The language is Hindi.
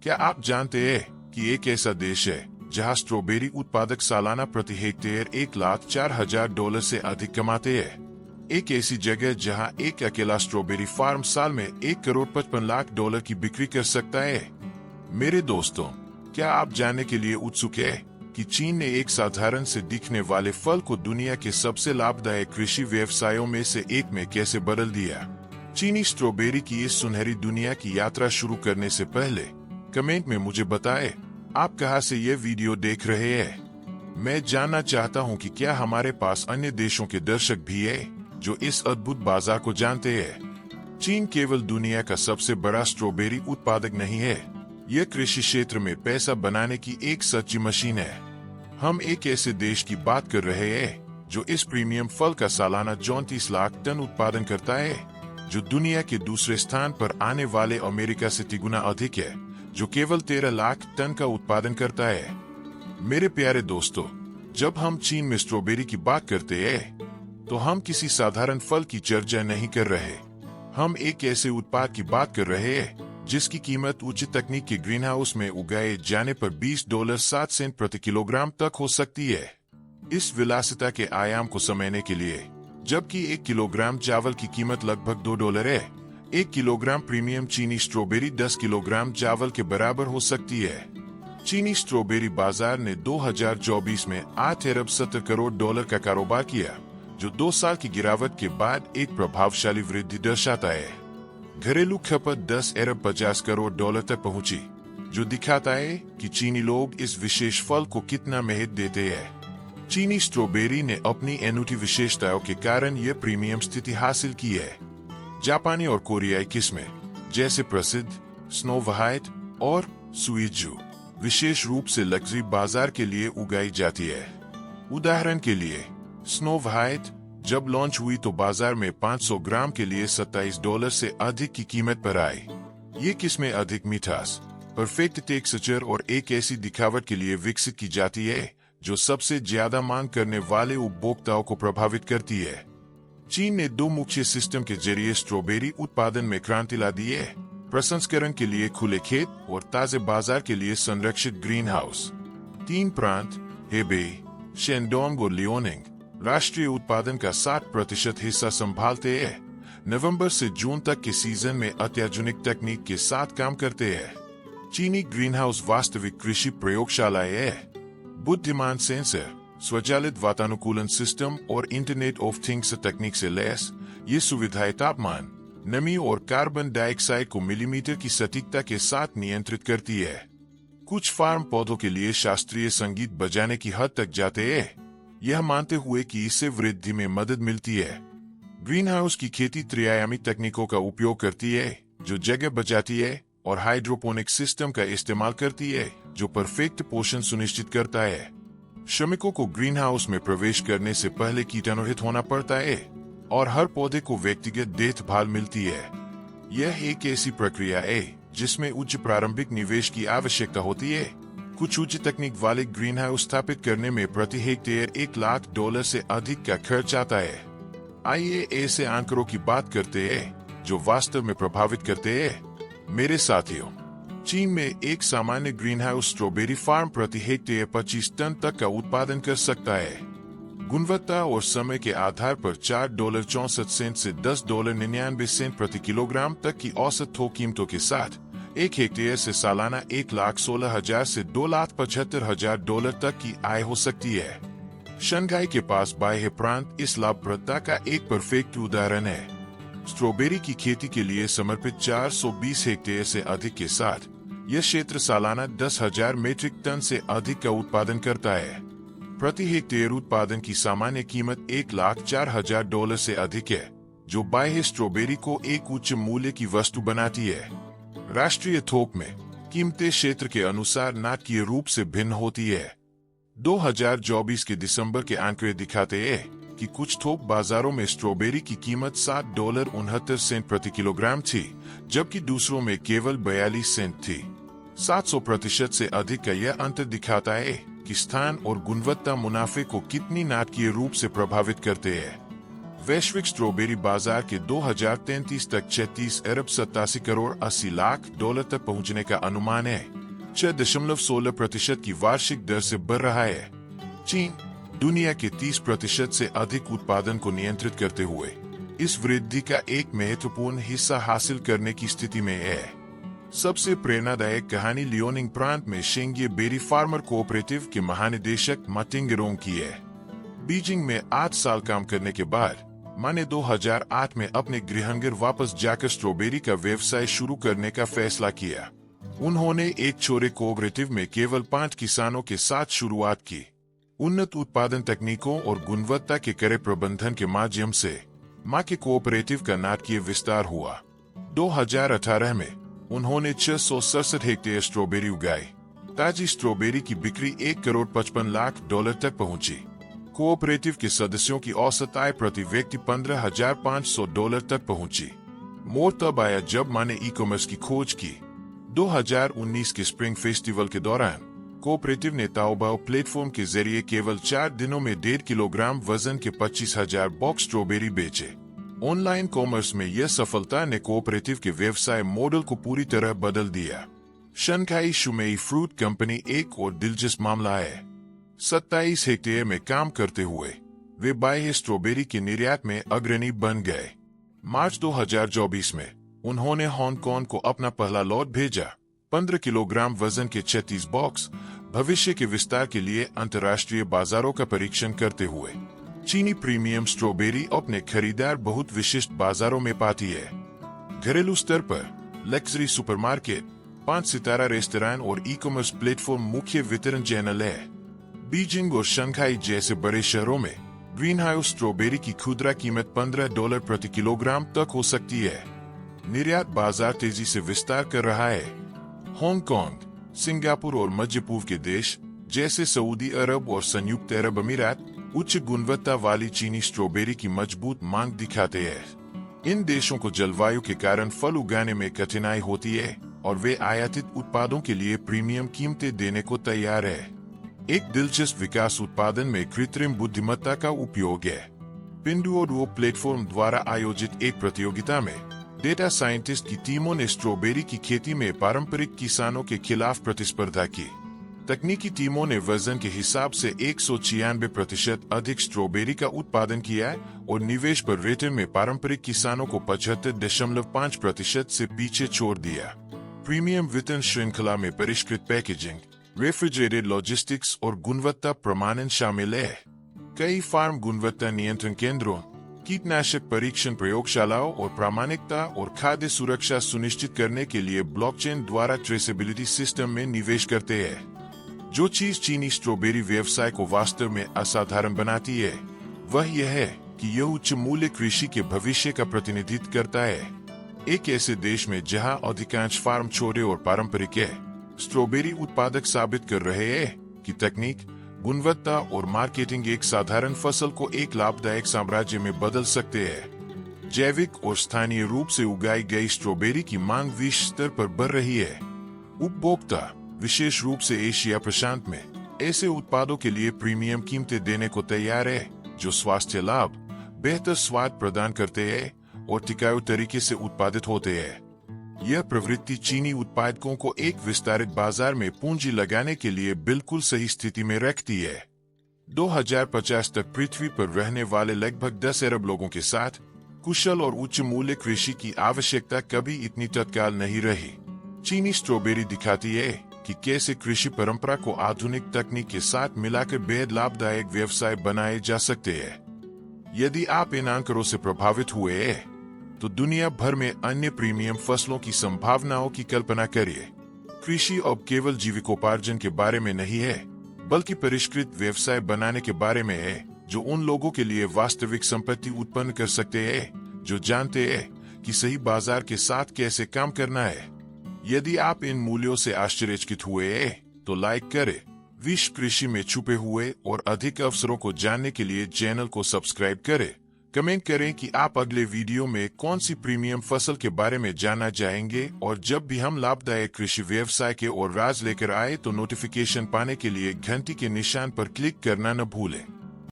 क्या आप जानते हैं कि एक ऐसा देश है जहां स्ट्रॉबेरी उत्पादक सालाना प्रति हेक्टेयर $1,04,000 से अधिक कमाते हैं? एक ऐसी जगह जहां एक अकेला स्ट्रॉबेरी फार्म साल में $1,55,00,000 की बिक्री कर सकता है। मेरे दोस्तों, क्या आप जानने के लिए उत्सुक हैं कि चीन ने एक साधारण से दिखने वाले फल को दुनिया के सबसे लाभदायक कृषि व्यवसायों में से एक में कैसे बदल दिया? चीनी स्ट्रॉबेरी की इस सुनहरी दुनिया की यात्रा शुरू करने से पहले कमेंट में मुझे बताएं आप कहां से ये वीडियो देख रहे हैं। मैं जानना चाहता हूं कि क्या हमारे पास अन्य देशों के दर्शक भी हैं जो इस अद्भुत बाजार को जानते हैं। चीन केवल दुनिया का सबसे बड़ा स्ट्रॉबेरी उत्पादक नहीं है, यह कृषि क्षेत्र में पैसा बनाने की एक सच्ची मशीन है। हम एक ऐसे देश की बात कर रहे हैं जो इस प्रीमियम फल का सालाना 34 लाख टन उत्पादन करता है, जो दुनिया के दूसरे स्थान पर आने वाले अमेरिका से 3 गुना अधिक है, जो केवल 13 लाख टन का उत्पादन करता है। मेरे प्यारे दोस्तों, जब हम चीन में स्ट्रॉबेरी की बात करते हैं तो हम किसी साधारण फल की चर्चा नहीं कर रहे। हम एक ऐसे उत्पाद की बात कर रहे हैं जिसकी कीमत उच्च तकनीक के ग्रीन हाउस में उगाए जाने पर $20.07 प्रति किलोग्राम तक हो सकती है। इस विलासिता के आयाम को समझने के लिए, जबकि 1 किलोग्राम चावल की कीमत लगभग $2 है, 1 किलोग्राम प्रीमियम चीनी स्ट्रॉबेरी 10 किलोग्राम चावल के बराबर हो सकती है। चीनी स्ट्रॉबेरी बाजार ने 2024 में $8.70 करोड़ का कारोबार किया, जो 2 साल की गिरावट के बाद एक प्रभावशाली वृद्धि दर्शाता है। घरेलू खपत $10.50 करोड़ तक पहुंची, जो दिखाता है कि चीनी लोग इस विशेष फल को कितना महत्व देते हैं। चीनी स्ट्रॉबेरी ने अपनी अनूठी विशेषताओं के कारण यह प्रीमियम स्थिति हासिल की है। जापानी और कोरियाई किस्में जैसे प्रसिद्ध स्नो व्हाइट और सुइजू विशेष रूप से लग्जरी बाजार के लिए उगाई जाती है। उदाहरण के लिए, स्नो व्हाइट जब लॉन्च हुई तो बाजार में 500 ग्राम के लिए $27 से अधिक की कीमत पर आई। ये किस्में अधिक मिठास, परफेक्ट टेक्सचर और एक ऐसी दिखावट के लिए विकसित की जाती है जो सबसे ज्यादा मांग करने वाले उपभोक्ताओं को प्रभावित करती है। चीन ने 2 मुख्य सिस्टम के जरिए स्ट्रॉबेरी उत्पादन में क्रांति ला दी है: प्रसंस्करण के लिए खुले खेत और ताजे बाजार के लिए संरक्षित ग्रीन हाउस। 3 प्रांत हेबेई, शेंडोंग और लियोनिंग राष्ट्रीय उत्पादन का 60% हिस्सा संभालते हैं। नवंबर से जून तक के सीजन में अत्याधुनिक तकनीक के साथ काम करते हैं। चीनी ग्रीन हाउस वास्तविक कृषि प्रयोगशालाएं है। बुद्धिमान सेंसर, स्वचालित वातानुकूलन सिस्टम और इंटरनेट ऑफ थिंग्स तकनीक से लैस ये सुविधाएं तापमान, नमी और कार्बन डाइऑक्साइड को मिलीमीटर की सटीकता के साथ नियंत्रित करती है। कुछ फार्म पौधों के लिए शास्त्रीय संगीत बजाने की हद तक जाते हैं, यह मानते हुए कि इससे वृद्धि में मदद मिलती है। ग्रीन हाउस की खेती त्रिआयामी तकनीकों का उपयोग करती है, जो जगह बचाती है, और हाइड्रोपोनिक सिस्टम का इस्तेमाल करती है, जो परफेक्ट पोषण सुनिश्चित करता है। श्रमिकों को ग्रीन हाउस में प्रवेश करने से पहले कीटाणुरहित होना पड़ता है और हर पौधे को व्यक्तिगत देखभाल मिलती है। यह एक ऐसी प्रक्रिया है जिसमें उच्च प्रारंभिक निवेश की आवश्यकता होती है। कुछ उच्च तकनीक वाले ग्रीन हाउस स्थापित करने में प्रति हेक्टेयर $1 लाख से अधिक का खर्च आता है। आइए ऐसे आंकड़ों की बात करते हैं जो वास्तव में प्रभावित करते हैं। मेरे साथियों, चीन में एक सामान्य ग्रीन हाउस स्ट्रॉबेरी फार्म प्रति हेक्टेयर 25 टन तक का उत्पादन कर सकता है। गुणवत्ता और समय के आधार पर $4.64 से $10.99 प्रति किलोग्राम तक की औसत थोक कीमतों के साथ 1 हेक्टेयर से सालाना $1,16,000 से $2,75,000 तक की आय हो सकती है। शंघाई के पास बाह्य प्रांत इस लाभप्रदता का एक परफेक्ट उदाहरण है। स्ट्रॉबेरी की खेती के लिए समर्पित 420 हेक्टेयर से अधिक के साथ यह क्षेत्र सालाना 10,000 मीट्रिक टन से अधिक का उत्पादन करता है। प्रति हेक्टेयर उत्पादन की सामान्य कीमत $1,04,000 से अधिक है, जो बाह्य स्ट्रॉबेरी को एक उच्च मूल्य की वस्तु बनाती है। राष्ट्रीय थोक में कीमतें क्षेत्र के अनुसार नाटकीय रूप से भिन्न होती है। 2024 के दिसंबर के आंकड़े दिखाते हैं कि कुछ थोक बाजारों में स्ट्रॉबेरी की कीमत $7.69 प्रति किलोग्राम थी, जबकि दूसरों में केवल 42 सेंट थी। 700% से अधिक का यह अंतर दिखाता है कि स्थान और गुणवत्ता मुनाफे को कितनी नाटकीय रूप से प्रभावित करते हैं। वैश्विक स्ट्रॉबेरी बाजार के 2033 तक 36 अरब 87 करोड़ 80 लाख डॉलर तक पहुंचने का अनुमान है। 6.16% की वार्षिक दर से बढ़ रहा है। चीन दुनिया के 30% से अधिक उत्पादन को नियंत्रित करते हुए इस वृद्धि का एक महत्वपूर्ण हिस्सा हासिल करने की स्थिति में है। सबसे प्रेरणादायक कहानी लियोनिंग प्रांत में शेंगे बेरी फार्मर कोऑपरेटिव के महानिदेशक मा टिंगरोंग की है। बीजिंग में 8 साल काम करने के बाद मा ने 2008 में अपने गृहनगर वापस जाकर स्ट्रॉबेरी का व्यवसाय शुरू करने का फैसला किया। उन्होंने एक छोटे कोऑपरेटिव में केवल 5 किसानों के साथ शुरुआत की। उन्नत उत्पादन तकनीकों और गुणवत्ता के कड़े प्रबंधन के माध्यम से मा के कोऑपरेटिव का नाटकीय विस्तार हुआ। 2018 में उन्होंने 667 हेक्टेयर स्ट्रॉबेरी उगाई। ताजी स्ट्रॉबेरी की बिक्री 1 करोड़ 55 लाख डॉलर तक पहुंची। कोऑपरेटिव के सदस्यों की औसत आय प्रति व्यक्ति $15,500 तक पहुंची। मोड़ तब आया जब मा ने ई कॉमर्स की खोज की। 2019 के स्प्रिंग फेस्टिवल के दौरान कोऑपरेटिव ने ताओबाओ प्लेटफॉर्म के जरिए केवल 4 दिनों में 1.5 किलोग्राम वजन के 25,000 बॉक्स स्ट्रॉबेरी बेचे। ऑनलाइन कॉमर्स में यह सफलता ने कोऑपरेटिव के व्यवसाय मॉडल को पूरी तरह बदल दिया। शंघाई शुमेई फ्रूट कंपनी एक और दिलचस्प मामला है। 27 हेक्टेयर में काम करते हुए वे बाह्य स्ट्रॉबेरी के निर्यात में अग्रणी बन गए। मार्च 2024 में उन्होंने हांगकांग को अपना पहला लॉट भेजा। 15 किलोग्राम वजन के 36 बॉक्स भविष्य के विस्तार के लिए अंतर्राष्ट्रीय बाजारों का परीक्षण करते हुए। चीनी प्रीमियम स्ट्रॉबेरी अपने खरीदार बहुत विशिष्ट बाजारों में पाती है। घरेलू स्तर पर लग्जरी सुपरमार्केट, 5 सितारा रेस्तरां और ई कॉमर्स प्लेटफॉर्म मुख्य वितरण चैनल है। बीजिंग और शंघाई जैसे बड़े शहरों में ग्रीन हाउस स्ट्रॉबेरी की खुदरा कीमत $15 प्रति किलोग्राम तक हो सकती है। निर्यात बाजार तेजी से विस्तार कर रहा है। हांगकांग, सिंगापुर और मध्य पूर्व के देश जैसे सऊदी अरब और संयुक्त अरब अमीरात उच्च गुणवत्ता वाली चीनी स्ट्रॉबेरी की मजबूत मांग दिखाते हैं। इन देशों को जलवायु के कारण फल उगाने में कठिनाई होती है और वे आयातित उत्पादों के लिए प्रीमियम कीमतें देने को तैयार है। एक दिलचस्प विकास उत्पादन में कृत्रिम बुद्धिमत्ता का उपयोग है। पिंडुओडुओ प्लेटफॉर्म द्वारा आयोजित एक प्रतियोगिता में डेटा साइंटिस्ट की टीमों ने स्ट्रॉबेरी की खेती में पारंपरिक किसानों के खिलाफ प्रतिस्पर्धा की। तकनीकी टीमों ने वजन के हिसाब से 196% अधिक स्ट्रॉबेरी का उत्पादन किया और निवेश पर रेटिंग में पारंपरिक किसानों को 75.5% से पीछे छोड़ दिया। प्रीमियम वितरण श्रृंखला में परिष्कृत पैकेजिंग, रेफ्रिजरेटेड लॉजिस्टिक्स और गुणवत्ता प्रमाणन शामिल है। कई फार्म गुणवत्ता नियंत्रण केंद्रों, कीटनाशक परीक्षण प्रयोगशालाओं और प्रामाणिकता और खाद्य सुरक्षा सुनिश्चित करने के लिए ब्लॉकचेन द्वारा ट्रेसेबिलिटी सिस्टम में निवेश करते हैं। जो चीज चीनी स्ट्रॉबेरी व्यवसाय को वास्तव में असाधारण बनाती है वह यह है कि यह उच्च मूल्य कृषि के भविष्य का प्रतिनिधित्व करता है। एक ऐसे देश में जहां अधिकांश फार्म छोटे और पारंपरिक है, स्ट्रॉबेरी उत्पादक साबित कर रहे हैं कि तकनीक, गुणवत्ता और मार्केटिंग एक साधारण फसल को एक लाभदायक साम्राज्य में बदल सकते हैं। जैविक और स्थानीय रूप से उगाई गई स्ट्रॉबेरी की मांग विश्व स्तर पर बढ़ रही है। उपभोक्ता, विशेष रूप से एशिया प्रशांत में, ऐसे उत्पादों के लिए प्रीमियम कीमतें देने को तैयार है जो स्वास्थ्य लाभ, बेहतर स्वाद प्रदान करते हैं और टिकाऊ तरीके से उत्पादित होते हैं। यह प्रवृत्ति चीनी उत्पादकों को एक विस्तारित बाजार में पूंजी लगाने के लिए बिल्कुल सही स्थिति में रखती है। 2050 तक पृथ्वी पर रहने वाले लगभग 10 अरब लोगों के साथ कुशल और उच्च मूल्य कृषि की आवश्यकता कभी इतनी तत्काल नहीं रही। चीनी स्ट्रॉबेरी दिखाती है कि कैसे कृषि परंपरा को आधुनिक तकनीक के साथ मिलाकर बेहद लाभदायक व्यवसाय बनाए जा सकते हैं। यदि आप इन आंकड़ों से प्रभावित हुए हैं तो दुनिया भर में अन्य प्रीमियम फसलों की संभावनाओं की कल्पना करिए। कृषि अब केवल जीविकोपार्जन के बारे में नहीं है, बल्कि परिष्कृत व्यवसाय बनाने के बारे में है जो उन लोगों के लिए वास्तविक संपत्ति उत्पन्न कर सकते हैं जो जानते हैं कि सही बाजार के साथ कैसे काम करना है। यदि आप इन मूल्यों से आश्चर्यचकित हुए हैं तो लाइक करें। विश्व कृषि में छुपे हुए और अधिक अवसरों को जानने के लिए चैनल को सब्सक्राइब करें। कमेंट करें कि आप अगले वीडियो में कौन सी प्रीमियम फसल के बारे में जानना चाहेंगे, और जब भी हम लाभदायक कृषि व्यवसाय के और राज लेकर आए तो नोटिफिकेशन पाने के लिए घंटी के निशान पर क्लिक करना न भूलें।